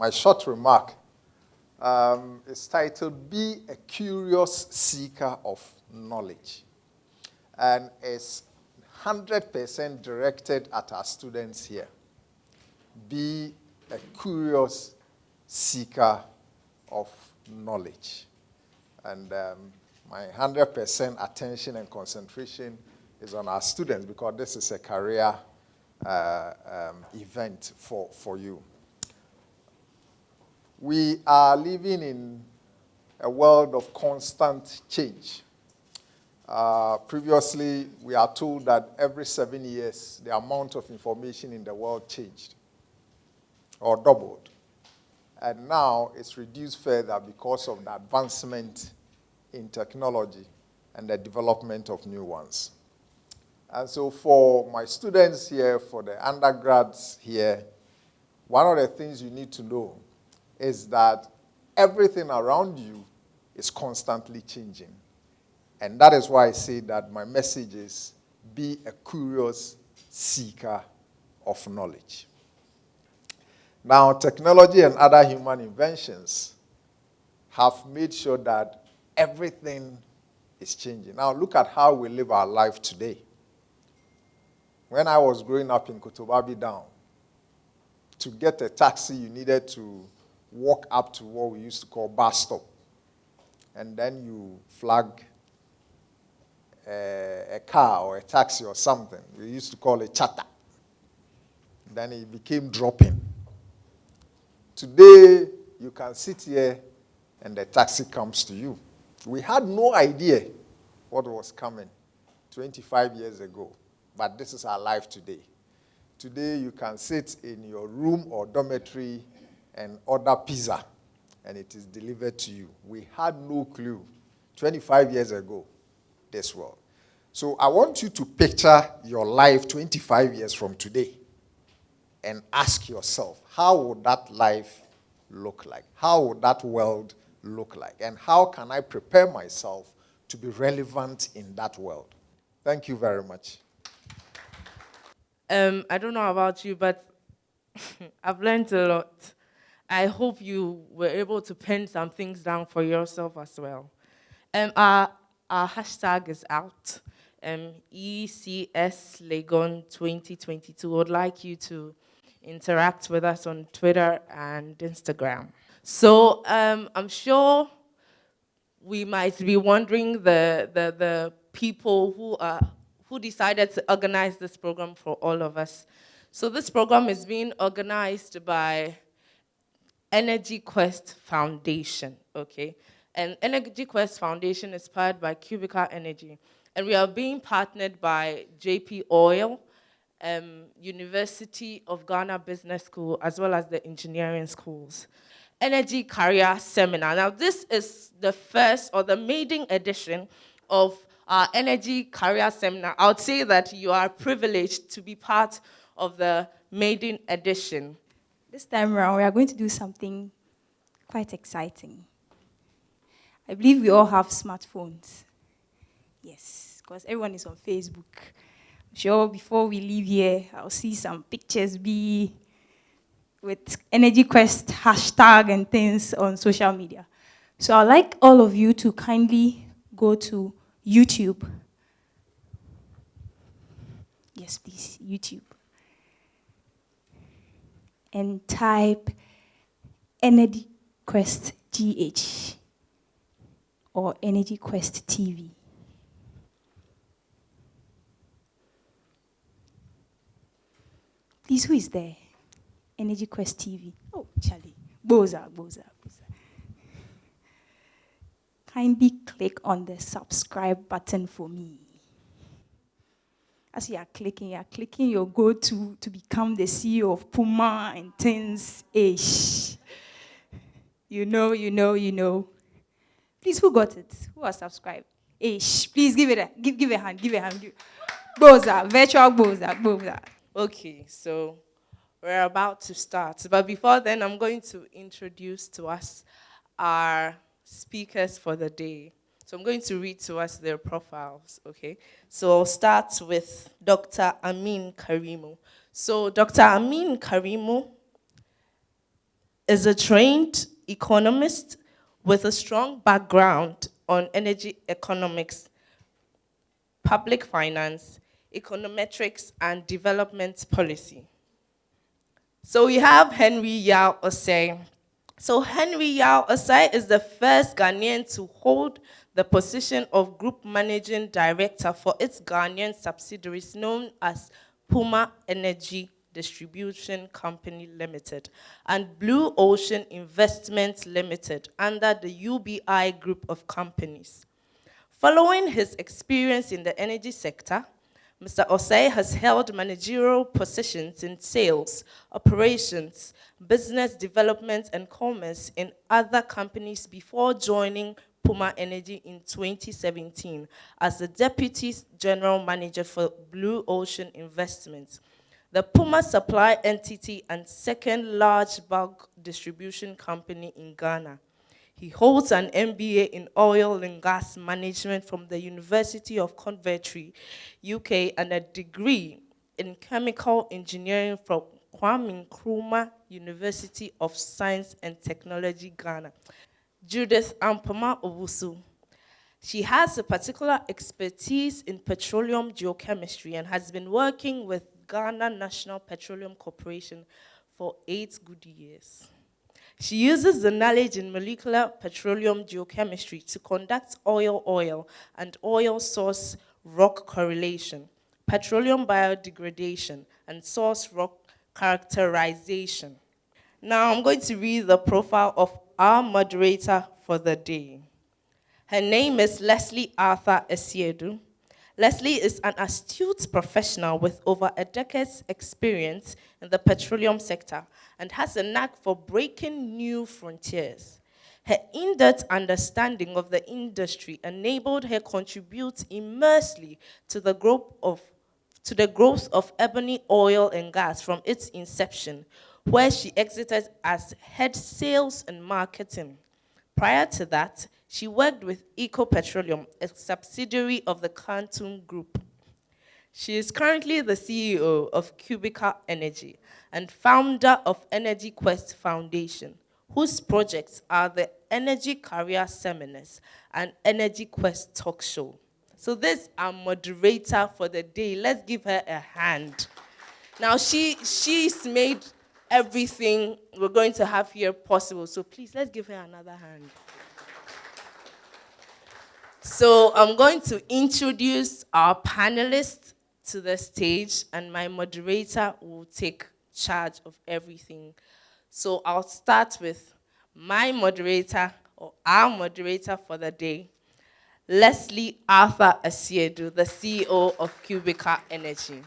my short remark is titled, Be a Curious Seeker of Knowledge. And it's 100% directed at our students here. Be a curious seeker of knowledge. And my 100% attention and concentration is on our students because this is a career event for you. We are living in a world of constant change. Previously, we are told that every 7 years, the amount of information in the world changed or doubled. And now it's reduced further because of the advancement in technology and the development of new ones. And so for my students here, for the undergrads here, one of the things you need to know is that everything around you is constantly changing. And that is why I say that my message is, be a curious seeker of knowledge. Now, technology and other human inventions have made sure that everything is changing. Now, look at how we live our life today. When I was growing up in Kotobabi Down, to get a taxi, you needed to walk up to what we used to call bus stop. And then you flag a car or a taxi or something. We used to call it chata. Then it became dropping. Today, you can sit here and the taxi comes to you. We had no idea what was coming 25 years ago, but this is our life today. Today, you can sit in your room or dormitory and order pizza, and it is delivered to you. We had no clue 25 years ago, this world. So I want you to picture your life 25 years from today and ask yourself, how would that life look like? How would that world look like? And how can I prepare myself to be relevant in that world? Thank you very much. I don't know about you, but I've learned a lot. I hope you were able to pen some things down for yourself as well. Our hashtag is out. ECS 2022. Would like you to interact with us on Twitter and Instagram. So I'm sure we might be wondering the people who decided to organize this program for all of us. So this program is being organized by Energy Quest Foundation, okay? And Energy Quest Foundation is powered by Cubica Energy. And we are being partnered by JP Oil, University of Ghana Business School, as well as the engineering schools. Energy Career Seminar. Now, this is the first or the maiden edition of our Energy Career Seminar. I would say that you are privileged to be part of the maiden edition. This time around, we are going to do something quite exciting. I believe we all have smartphones. Yes, because everyone is on Facebook. I'm sure before we leave here, I'll see some pictures be with Energy Quest hashtag and things on social media. So I'd like all of you to kindly go to YouTube. Yes, please, YouTube. And type Energy Quest GH or Energy Quest TV. Please, who is there? Energy Quest TV. Oh, Charlie. Boza. Kindly click on the subscribe button for me. As you are clicking your go-to to become the CEO of PUMA and things ish. You know. Please, who got it? Who has subscribed? Ish. Please give a hand. Boza, virtual Boza. Okay, so we're about to start. But before then, I'm going to introduce to us our speakers for the day. So I'm going to read to us their profiles, okay? So I'll start with Dr. Amim Karimu. So Dr. Amim Karimu is a trained economist with a strong background on energy economics, public finance, econometrics, and development policy. So we have Henry Yao Osei. So Henry Yao Osei is the first Ghanaian to hold the position of Group Managing Director for its Ghanaian subsidiaries known as PUMA Energy Distribution Company Limited and Blue Ocean Investments Limited under the UBI group of companies. Following his experience in the energy sector, Mr. Osei has held managerial positions in sales, operations, business development, and commerce in other companies before joining PUMA Energy in 2017 as the Deputy General Manager for Blue Ocean Investments, the PUMA supply entity and second large bulk distribution company in Ghana. He holds an MBA in Oil and Gas Management from the University of Coventry, UK, and a degree in Chemical Engineering from Kwame Nkrumah University of Science and Technology, Ghana. Judith Ampoma Owusu. She has a particular expertise in petroleum geochemistry and has been working with Ghana National Petroleum Corporation for 8 good years. She uses the knowledge in molecular petroleum geochemistry to conduct oil, and oil source rock correlation, petroleum biodegradation, and source rock characterization. Now I'm going to read the profile of our moderator for the day. Her name is Lesley Arthur Asiedu. Lesley is an astute professional with over a decade's experience in the petroleum sector and has a knack for breaking new frontiers. Her in-depth understanding of the industry enabled her contribute immensely to the growth of Ebony Oil and Gas from its inception, where she exited as head sales and marketing. Prior to that, she worked with Petroleum, a subsidiary of the Quantum Group. She is currently the CEO of Cubica Energy and founder of Energy Quest Foundation, whose projects are the Energy Career Seminars and Energy Quest Talk Show. So this is our moderator for the day. Let's give her a hand. Now, she's made everything we're going to have here possible, so please, let's give her another hand. So I'm going to introduce our panelists to the stage, and my moderator will take charge of everything. So I'll start with my moderator, or our moderator for the day, Lesley Arthur Asiedu, the CEO of Cubica Energy.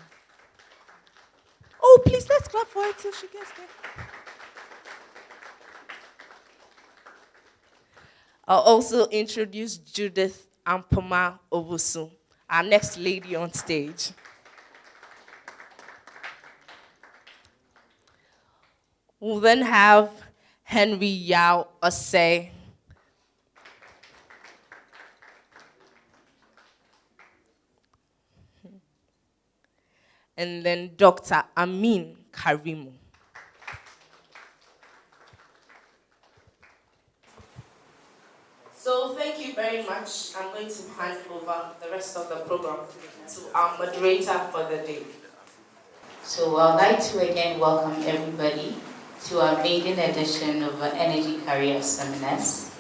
Oh, please, let's clap for her till she gets there. I'll also introduce Judith Ampoma Owusu, our next lady on stage. We'll then have Henry Yao Osei. And then Dr. Amim Karimu. So thank you very much. I'm going to hand over the rest of the program to our moderator for the day. So I'd like to again welcome everybody to our maiden edition of our Energy Career Seminars.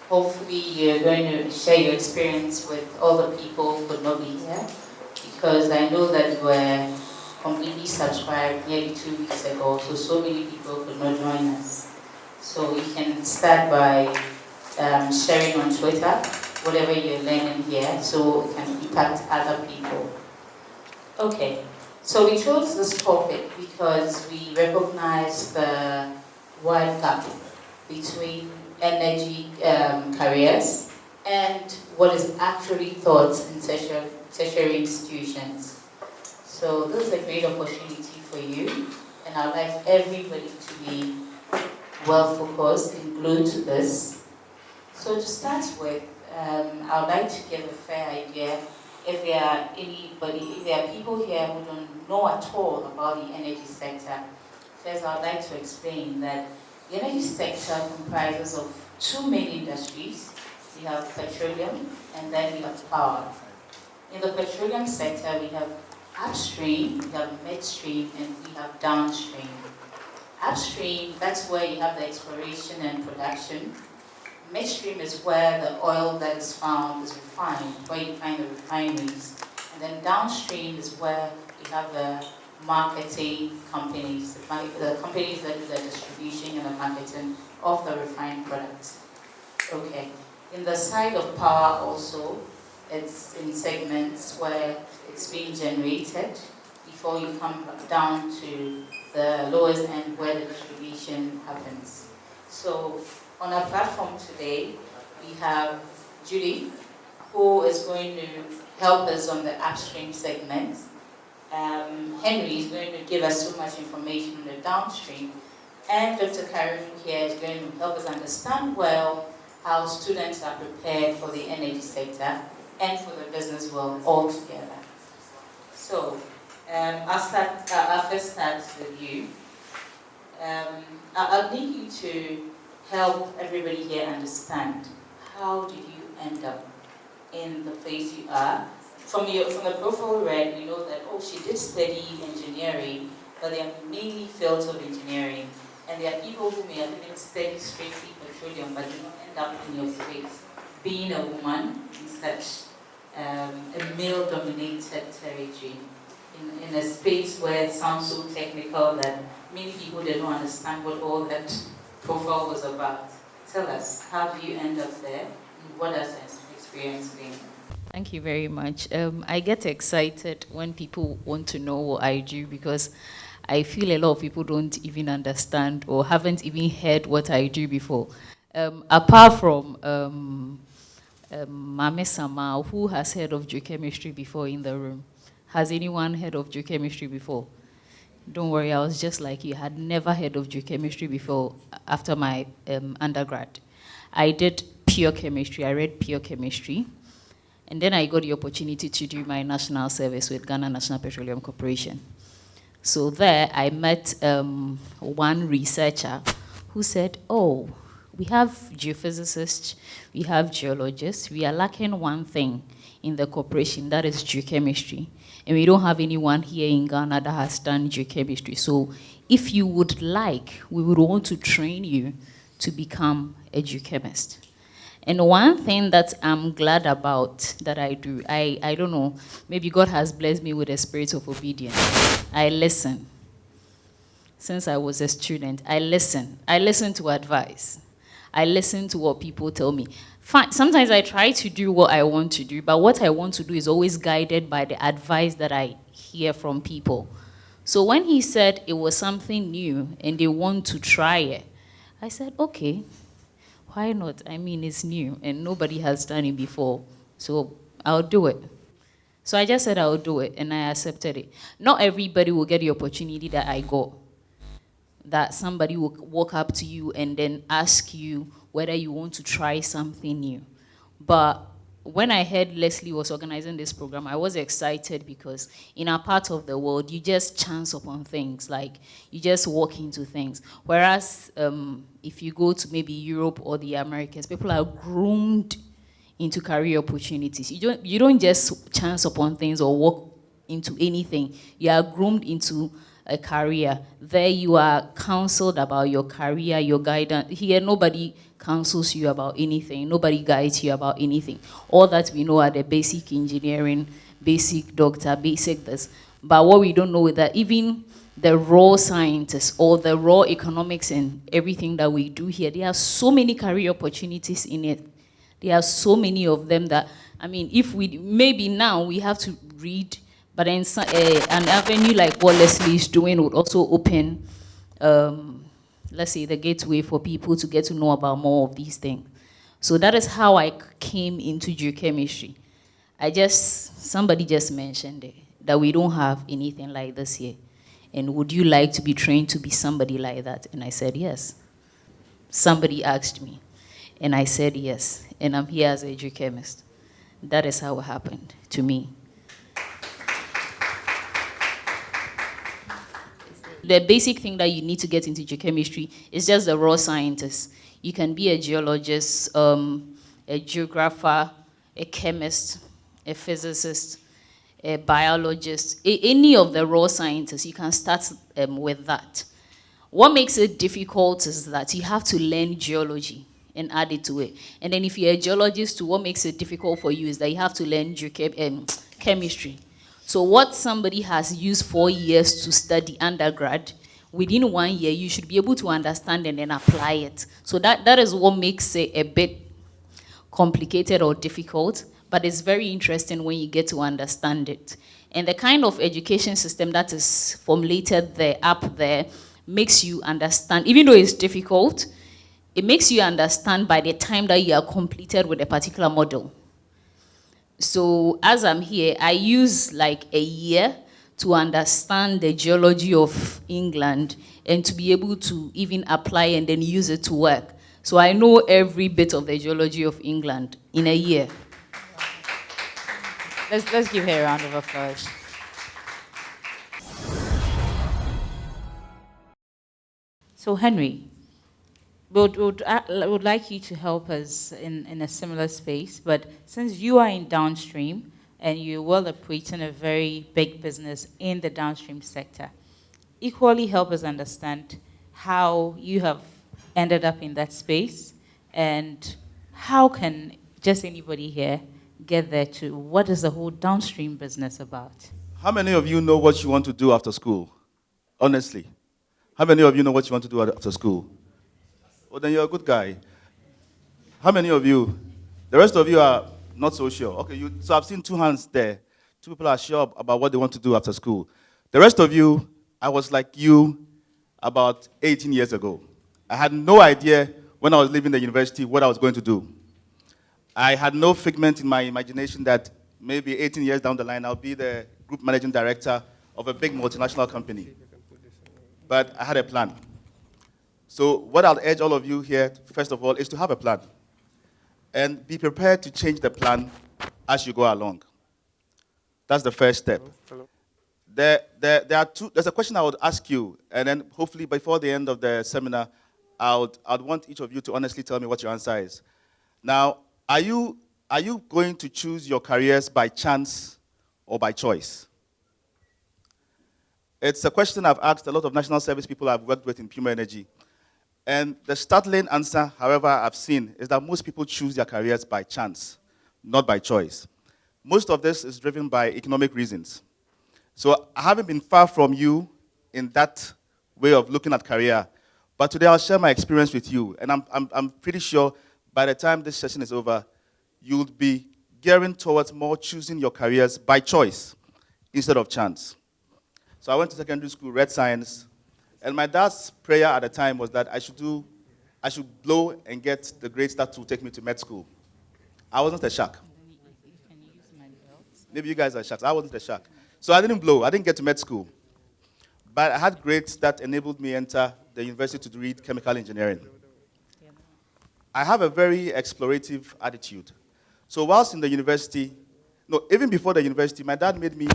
Hopefully you're going to share your experience with all the people who could not be here, because I know that you were completely subscribed nearly 2 weeks ago, so many people could not join us. So you can start by sharing on Twitter whatever you're learning here, so it can impact other people. Okay, so we chose this topic because we recognize the wide gap between energy careers and what is actually taught in tertiary institutions. So this is a great opportunity for you, and I'd like everybody to be well focused and glued to this. So to start with, I would like to give a fair idea if there are people here who don't know at all about the energy sector. First, I would like to explain that The energy sector comprises of two main industries. We have petroleum and then we have power. In the petroleum sector, we have upstream, we have midstream, and we have downstream. Upstream, that's where you have the exploration and production. Midstream is where the oil that is found is refined, where you find the refineries. And then downstream is where you have the marketing companies, the companies that do the distribution and the marketing of the refined products. Okay. In the side of power also, it's in segments where it's being generated before you come down to the lowest end where the distribution happens. So on our platform today, we have Judy, who is going to help us on the upstream segment. Henry is going to give us so much information on the downstream. And Dr. Karimu here is going to help us understand well how students are prepared for the energy sector and for the business world altogether. So, I'll first start with you. I'll need you to help everybody here understand how did you end up in the place you are. From the profile read, you know that, oh, she did study engineering, but they are mainly fields of engineering. And there are people who may have even studied strictly petroleum, but do not end up in your place. Being a woman in such a male-dominated territory, in a space where it sounds so technical that many people didn't understand what all that profile was about. Tell us, how do you end up there? And what has that experience been? Thank you very much. I get excited when people want to know what I do because I feel a lot of people don't even understand or haven't even heard what I do before. Apart from Mame Sama, who has heard of geochemistry before in the room? Has anyone heard of geochemistry before? Don't worry, I was just like you, had never heard of geochemistry before after my undergrad. I did pure chemistry, I read pure chemistry. And then I got the opportunity to do my national service with Ghana National Petroleum Corporation. So there I met one researcher who said, oh, we have geophysicists, we have geologists, we are lacking one thing in the corporation, that is geochemistry. And we don't have anyone here in Ghana that has done geochemistry. So if you would like, we would want to train you to become a geochemist. And one thing that I'm glad about that I do, I don't know, maybe God has blessed me with a spirit of obedience. I listen. Since I was a student, I listen. I listen to advice. I listen to what people tell me. Fine. Sometimes I try to do what I want to do, but what I want to do is always guided by the advice that I hear from people. So when he said it was something new and they want to try it, I said, okay. Why not? I mean, it's new and nobody has done it before, so I'll do it. So I just said I'll do it and I accepted it. Not everybody will get the opportunity that I got, that somebody will walk up to you and then ask you whether you want to try something new. But when I heard Lesley was organizing this program, I was excited because in our part of the world, you just chance upon things, like you just walk into things. Whereas if you go to maybe Europe or the Americas, people are groomed into career opportunities. You don't just chance upon things or walk into anything. You are groomed into a career. There you are counseled about your career, your guidance. Here, nobody counsels you about anything. Nobody guides you about anything. All that we know are the basic engineering, basic doctor, basic this. But what we don't know is that even the raw scientists or the raw economics and everything that we do here, there are so many career opportunities in it. There are so many of them that, I mean, if we, maybe now we have to read, but then an avenue like what Lesley is doing would also open, let's say, the gateway for people to get to know about more of these things. So that is how I came into geochemistry. Somebody just mentioned it, that we don't have anything like this here. And would you like to be trained to be somebody like that? And I said, yes. Somebody asked me, and I said, yes. And I'm here as a geochemist. That is how it happened to me. The basic thing that you need to get into geochemistry is just the raw sciences. You can be a geologist, a geographer, a chemist, a physicist, a biologist, any of the raw sciences. You can start with that. What makes it difficult is that you have to learn geology and add it to it. And then if you're a geologist, what makes it difficult for you is that you have to learn chemistry. So what somebody has used 4 years to study undergrad, within 1 year, you should be able to understand and then apply it. So that is what makes it a bit complicated or difficult, but it's very interesting when you get to understand it. And the kind of education system that is formulated there, up there, makes you understand, even though it's difficult, it makes you understand by the time that you are completed with a particular model. So as I'm here, I use like a year to understand the geology of England and to be able to even apply and then use it to work. So I know every bit of the geology of England in a year. Let's give her a round of applause. So Henry, would like you to help us in a similar space, but since you are in downstream and you're well operating a very big business in the downstream sector, equally help us understand how you have ended up in that space and how can just anybody here get there to what is the whole downstream business about? How many of you know what you want to do after school? Honestly. How many of you know what you want to do after school? Well, then you're a good guy. How many of you? The rest of you are not so sure. Okay, so I've seen 2 hands there. 2 people are sure about what they want to do after school. The rest of you, I was like you about 18 years ago. I had no idea when I was leaving the university what I was going to do. I had no figment in my imagination that maybe 18 years down the line, I'll be the group managing director of a big multinational company. But I had a plan. So what I'll urge all of you here, first of all, is to have a plan. And be prepared to change the plan as you go along. That's the first step. There are there's a question I would ask you, and then hopefully before the end of the seminar, I'd want each of you to honestly tell me what your answer is. Now, are you going to choose your careers by chance or by choice? It's a question I've asked a lot of national service people I've worked with in PUMA Energy. And the startling answer, however, I've seen, is that most people choose their careers by chance, not by choice. Most of this is driven by economic reasons. So I haven't been far from you in that way of looking at career. But today I'll share my experience with you. And I'm pretty sure by the time this session is over, you'll be gearing towards more choosing your careers by choice instead of chance. So I went to secondary school, read science, and my dad's prayer at the time was that I should blow and get the grades that will take me to med school. I wasn't a shark. Maybe you guys are sharks. I wasn't a shark. So I didn't blow. I didn't get to med school. But I had grades that enabled me to enter the university to read chemical engineering. I have a very explorative attitude. So whilst in the university, no, even before the university, my dad made me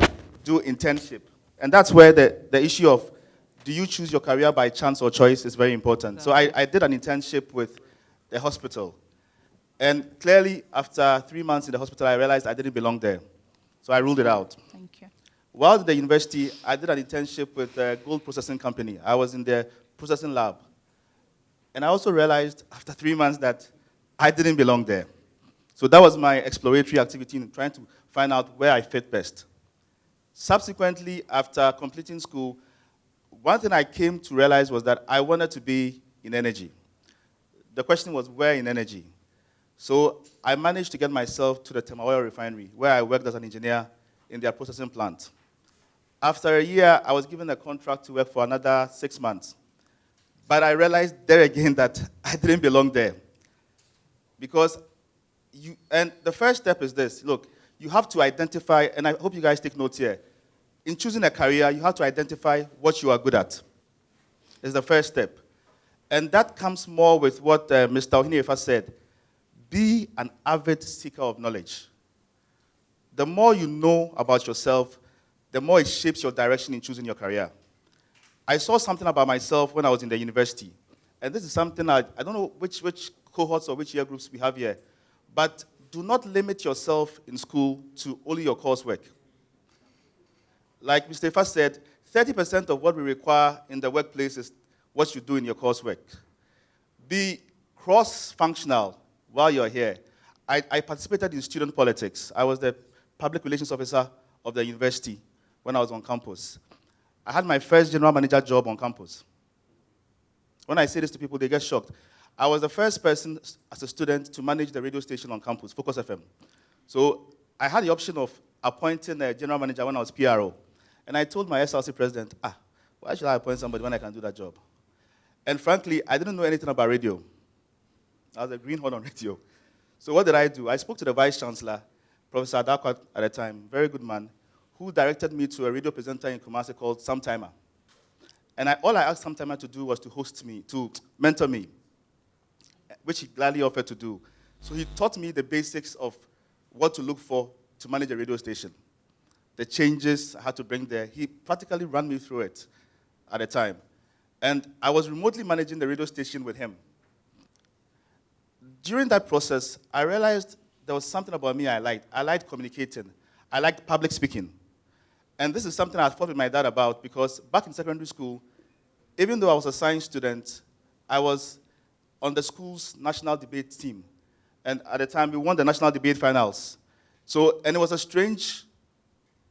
do internship. And that's where the issue of do you choose your career by chance or choice is very important. So I did an internship with the hospital. And clearly, after 3 months in the hospital, I realized I didn't belong there. So I ruled it out. Thank you. While at the university, I did an internship with a gold processing company. I was in the processing lab. And I also realized after 3 months that I didn't belong there. So that was my exploratory activity in trying to find out where I fit best. Subsequently, after completing school, one thing I came to realize was that I wanted to be in energy. The question was, where in energy? So I managed to get myself to the Tema Oil Refinery, where I worked as an engineer in their processing plant. After a year, I was given a contract to work for another 6 months. But I realized there again that I didn't belong there. Because and the first step is this. Look, you have to identify, and I hope you guys take notes here. In choosing a career, you have to identify what you are good at. It's the first step. And that comes more with what Mr. Ohiniefa said. Be an avid seeker of knowledge. The more you know about yourself, the more it shapes your direction in choosing your career. I saw something about myself when I was in the university. And this is something I don't know which cohorts or which year groups we have here, but do not limit yourself in school to only your coursework. Like Mr. Ifa said, 30% of what we require in the workplace is what you do in your coursework. Be cross-functional while you're here. I participated in student politics. I was the public relations officer of the university when I was on campus. I had my first general manager job on campus. When I say this to people, they get shocked. I was the first person as a student to manage the radio station on campus, Focus FM. So I had the option of appointing a general manager when I was PRO. And I told my SLC president, why should I appoint somebody when I can do that job? And frankly, I didn't know anything about radio. I was a greenhorn on radio. So what did I do? I spoke to the vice chancellor, Professor Adakwa at the time, very good man, who directed me to a radio presenter in Kumasi called Samtimer. And all I asked Samtimer to do was to host me, to mentor me, which he gladly offered to do. So he taught me the basics of what to look for to manage a radio station, the changes I had to bring there. He practically ran me through it at the time. And I was remotely managing the radio station with him. During that process, I realized there was something about me I liked. I liked communicating. I liked public speaking. And this is something I fought with my dad about because back in secondary school, even though I was a science student, I was on the school's national debate team. And at the time, we won the national debate finals. And it was a strange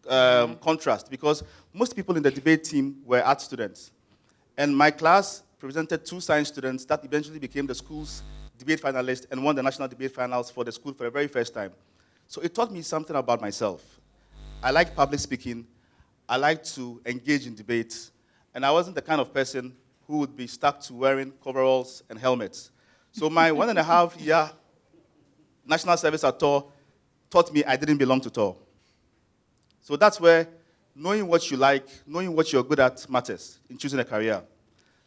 contrast because most people in the debate team were art students. And my class represented 2 science students that eventually became the school's debate finalists and won the national debate finals for the school for the very first time. So it taught me something about myself. I liked public speaking. I liked to engage in debates. And I wasn't the kind of person who would be stuck to wearing coveralls and helmets. So my 1.5-year national service at TOR taught me I didn't belong to TOR. So that's where knowing what you like, knowing what you're good at matters in choosing a career.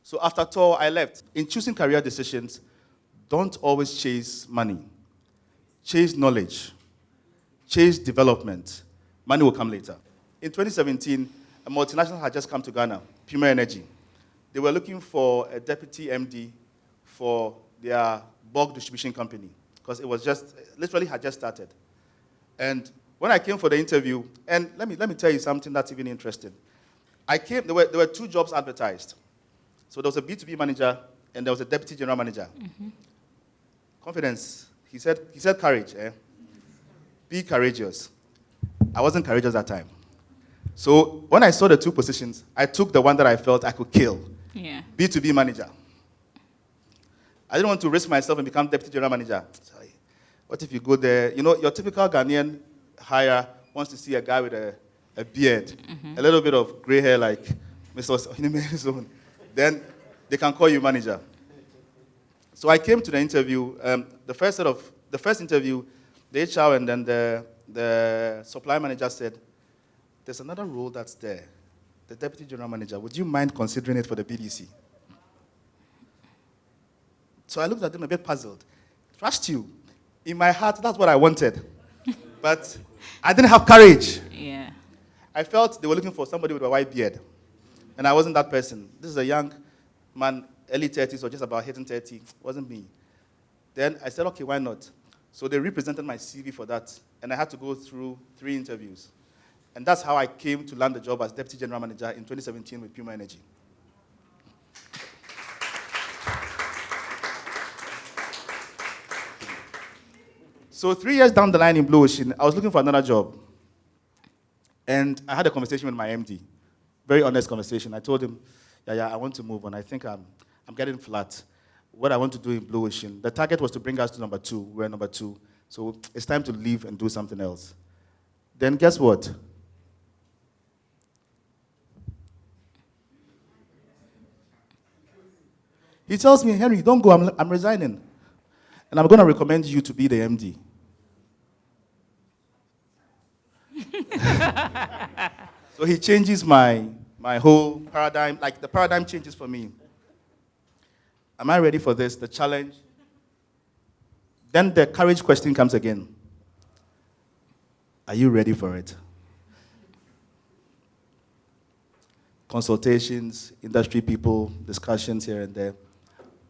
So after TOR, I left. In choosing career decisions, don't always chase money. Chase knowledge. Chase development. Money will come later. In 2017, a multinational had just come to Ghana, PUMA Energy. They were looking for a deputy MD for their bulk distribution company because it was literally had just started. And when I came for the interview, and let me tell you something that's even interesting. There were 2 jobs advertised. So there was a B2B manager and there was a deputy general manager. Mm-hmm. Confidence. He said courage. Be courageous. I wasn't courageous that time. So when I saw the 2 positions, I took the one that I felt I could kill. Yeah. B2B manager. I didn't want to risk myself and become deputy general manager. Sorry. What if you go there? You know, your typical Ghanaian hire wants to see a guy with a beard, a little bit of gray hair like Mr. Osei. Then they can call you manager. So I came to the interview. The first interview, the HR and then the supply manager said, "There's another role that's there, the deputy general manager. Would you mind considering it for the BDC?" So I looked at them a bit puzzled. Trust you. In my heart, that's what I wanted. But I didn't have courage. Yeah. I felt they were looking for somebody with a white beard. And I wasn't that person. This is a young man, early 30s or just about hitting 30. It wasn't me. Then I said, okay, why not? So they represented my CV for that. And I had to go through 3 interviews. And that's how I came to land the job as Deputy General Manager in 2017 with PUMA Energy. So 3 years down the line in Blue Ocean, I was looking for another job. And I had a conversation with my MD. Very honest conversation. I told him, I want to move on. I think I'm getting flat. What I want to do in Blue Ocean, the target was to bring us to number 2. We're number 2. So it's time to leave and do something else. Then guess what? He tells me, Henry, don't go, I'm resigning. And I'm going to recommend you to be the MD. So he changes my whole paradigm, like the paradigm changes for me. Am I ready for this, the challenge? Then the courage question comes again. Are you ready for it? consultations, industry people, discussions here and there.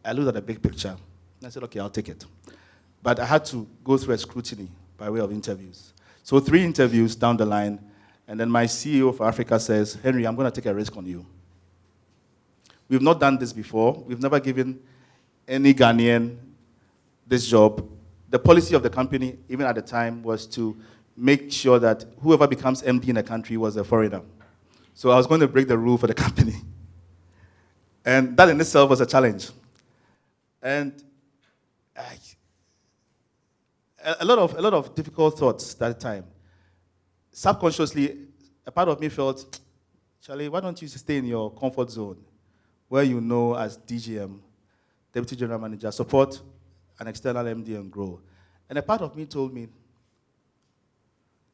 I looked at the big picture, and I said, okay, I'll take it. But I had to go through a scrutiny by way of interviews. So 3 interviews down the line, and then my CEO for Africa says, Henry, I'm going to take a risk on you. We've not done this before. We've never given any Ghanaian this job. The policy of the company, even at the time, was to make sure that whoever becomes MD in a country was a foreigner. So I was going to break the rule for the company. And that in itself was a challenge. And a lot of difficult thoughts that time. Subconsciously, a part of me felt, Charlie, why don't you stay in your comfort zone, where you know as DGM, Deputy General Manager, support an external MD and grow. And a part of me told me,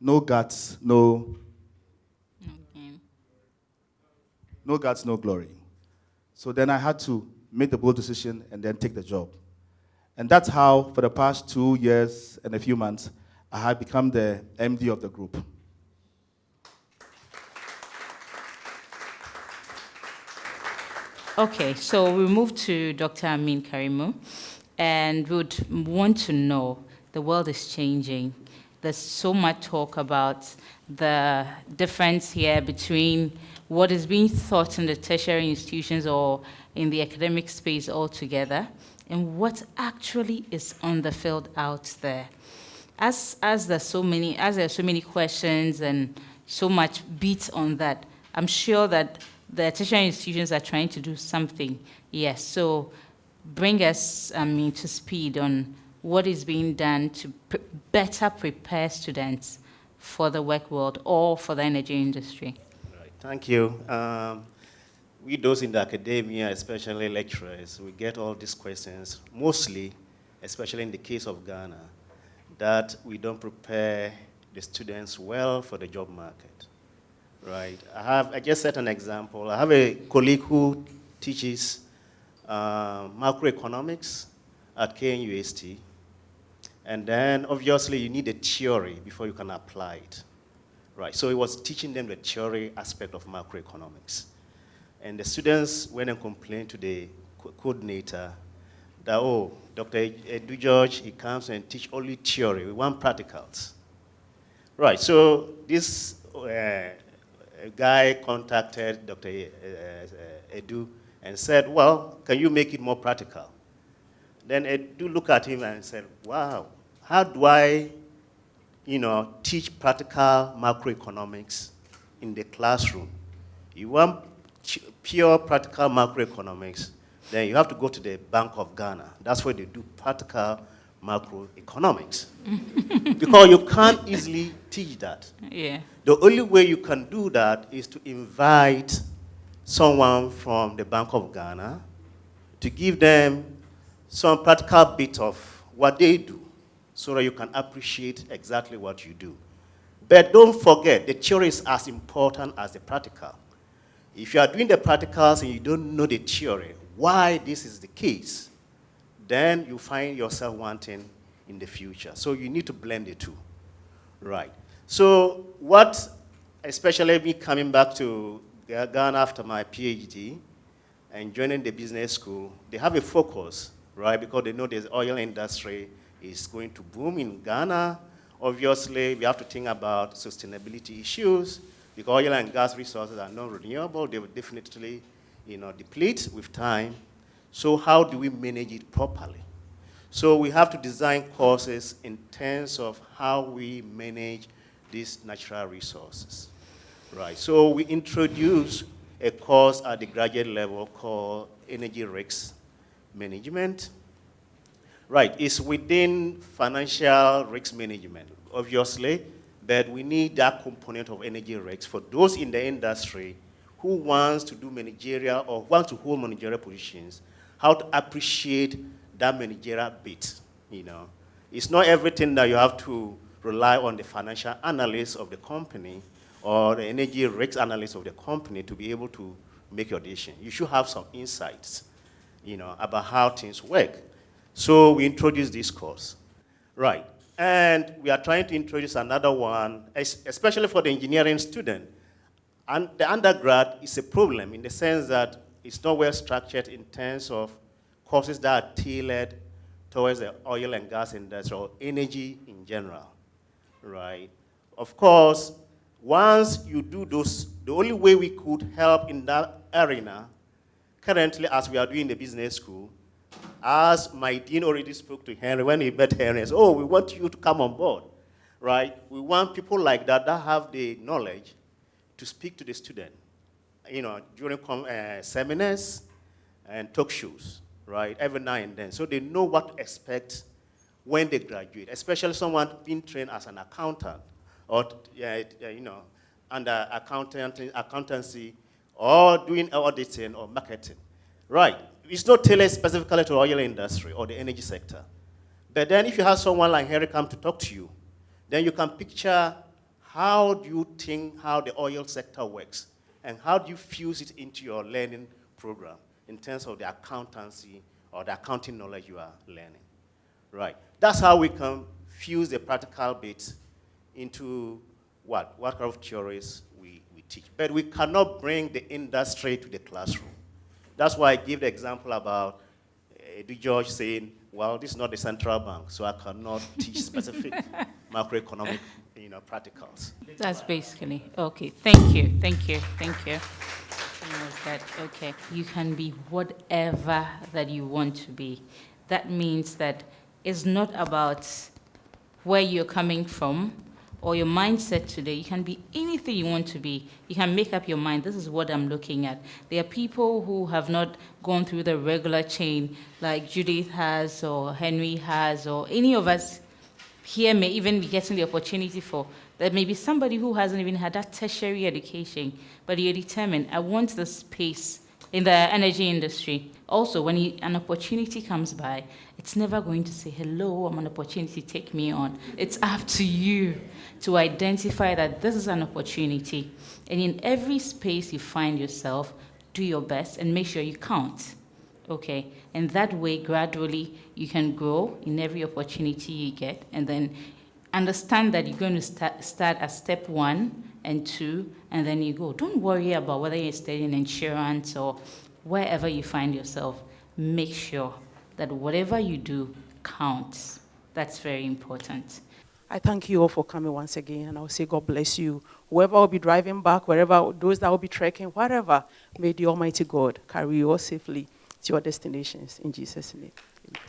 no guts, no guts, no glory. So then I had to make the bold decision and then take the job. And that's how, for the past 2 years and a few months, I had become the MD of the group. Okay, so we move to Dr. Amim Karimu, and we would want to know, the world is changing. There's so much talk about the difference here between what is being taught in the tertiary institutions or in the academic space altogether, and what actually is on the field out there. As there are so many questions and so much beat on that, I'm sure that the tertiary institutions are trying to do something. Yes, so bring us to speed on what is being done to better prepare students for the work world or for the energy industry. Right. Thank you. We, those in the academia, especially lecturers, we get all these questions, mostly, especially in the case of Ghana, that we don't prepare the students well for the job market. Right. I just set an example. I have a colleague who teaches macroeconomics at KNUST. And then, obviously, you need a theory before you can apply it. Right. So he was teaching them the theory aspect of macroeconomics. And the students went and complained to the coordinator that, oh, Dr. Edu George, he comes and teach only theory. We want practicals. Right. So this guy contacted Dr. Edu and said, well, can you make it more practical? Then Edu looked at him and said, wow, how do I, teach practical macroeconomics in the classroom? You want pure practical macroeconomics, then you have to go to the Bank of Ghana. That's where they do practical macroeconomics. Because you can't easily teach that. Yeah. The only way you can do that is to invite someone from the Bank of Ghana to give them some practical bit of what they do so that you can appreciate exactly what you do. But don't forget, the theory is as important as the practical. If you are doing the practicals and you don't know the theory, why this is the case, then you find yourself wanting in the future. So you need to blend the two. Right. So what, especially me coming back to Ghana after my PhD and joining the business school, they have a focus, right? Because they know the oil industry is going to boom in Ghana. Obviously, we have to think about sustainability issues because oil and gas resources are not renewable. They will definitely, deplete with time. So how do we manage it properly? So we have to design courses in terms of how we manage these natural resources. Right. So we introduce a course at the graduate level called Energy Risk Management. Right. It's within financial risk management, obviously, but we need that component of energy risk for those in the industry who wants to do managerial or want to hold managerial positions, how to appreciate that managerial bit. It's not everything that you have to rely on the financial analyst of the company or the energy risk analyst of the company to be able to make your decision. You should have some insights, about how things work. So we introduced this course. Right. And we are trying to introduce another one, especially for the engineering student. And the undergrad is a problem in the sense that it's not well structured in terms of courses that are tailored towards the oil and gas industry or energy in general, right? Of course, once you do those, the only way we could help in that arena, currently as we are doing the business school, as my dean already spoke to Henry, when he met Henry, he said, oh, we want you to come on board, right? We want people like that that have the knowledge to speak to the student, during seminars and talk shows, right, every now and then, so they know what to expect when they graduate, especially someone being trained as an accountant or, under accountancy or doing auditing or marketing, right? It's not tailored specifically to the oil industry or the energy sector. But then if you have someone like Henry come to talk to you, then you can picture how do you think how the oil sector works and how do you fuse it into your learning program in terms of the accountancy or the accounting knowledge you are learning, right? That's how we can fuse the practical bit into what kind of theories we teach. But we cannot bring the industry to the classroom. That's why I give the example about George saying, well, this is not the central bank, so I cannot teach specific macroeconomic practicals. That's basically, okay, thank you. Okay, you can be whatever that you want to be. That means that it's not about where you're coming from or your mindset today. You can be anything you want to be. You can make up your mind, this is what I'm looking at. There are people who have not gone through the regular chain like Judith has or Henry has or any of us here may even be getting the opportunity for. There may be somebody who hasn't even had that tertiary education, but you're determined, I want the space in the energy industry. Also, when an opportunity comes by, it's never going to say, hello, I'm an opportunity, take me on. It's up to you to identify that this is an opportunity. And in every space you find yourself, do your best and make sure you count. Okay, and that way, gradually, you can grow in every opportunity you get, and then understand that you're going to start at step 1 and 2, and then you go. Don't worry about whether you're studying insurance or wherever you find yourself. Make sure that whatever you do counts. That's very important. I thank you all for coming once again, and I'll say God bless you. Whoever will be driving back, wherever, those that will be trekking, whatever, may the Almighty God carry you all safely to your destinations. In Jesus' name. Amen.